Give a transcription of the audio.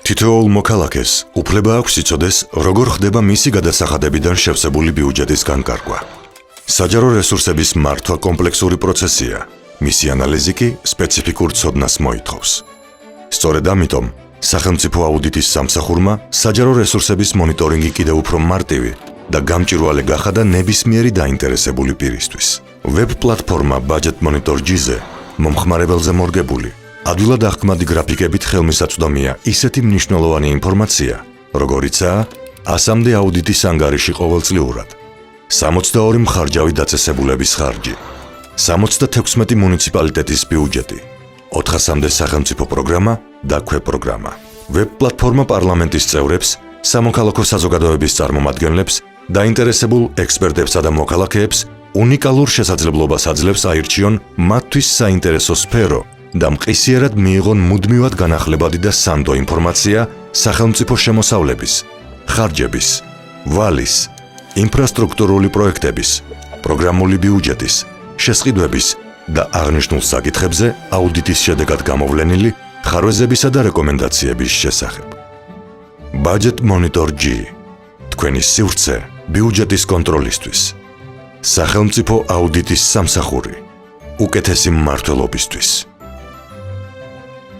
თითოეულ მოქალაქეს უფლება აქვს იცოდეს, როგორ ხდება მისი გადასახადებიდან შევსებული ბიუჯეტის განკარგვა. საჯარო რესურსების მართვა კომპლექსური პროცესია, მისი ანალიზი კი სპეციფიკურ ცოდნას მოითხოვს. სწორედ ამიტომ, სახელმწიფო აუდიტის სამსახურმა საჯარო რესურსების მონიტორინგი კიდევ უფრო მარტივი და გამჭვირვალე გახადა ნებისმიერი დაინტერესებული პირისთვის. ვებ პლატფორმა Budget Monitor G-ზე მომხმარებელზე მორგებული, ადვილად აღქმადი გრაფიკებით ხელმისაწვდომია ისეთი მნიშვნელოვანი ინფორმაცია, როგორიცაა 100-მდე აუდიტის ანგარიში ყოველწლიურად, 62 მხარჯავი დაწესებულების ხარჯი, 76 მუნიციპალიტეტის ბიუჯეტი, 400-მდე სახელმწიფო პროგრამა და ქვეპროგრამა. ვებ პლატფორმა პარლამენტის წევრებს, სამოქალაქო საზოგადოების წარმომადგენლებს, დაინტერესებულ ექსპერტებსა და მოქალაქეებს უნიკალურ შესაძლებლობას აძლევს აირჩიონ მათთვის საინტერესო სფერო და მყისიერად მიიღონ მუდმივად განახლებადი და სანდო ინფორმაცია სახელმწიფო შემოსავლების, ხარჯების, ვალის, ინფრასტრუქტურული პროექტების, პროგრამული ბიუჯეტის, შესყიდვების და აღნიშნულ საკითხებზე აუდიტის შედეგად გამოვლენილი ხარვეზებისა და რეკომენდაციების შესახებ. Budget Monitor G. თქვენი სივრცე ბიუჯეტის კონტროლისთვის. სახელმწიფო აუდიტის სამსახური. უკეთესი მმართველობისთვის.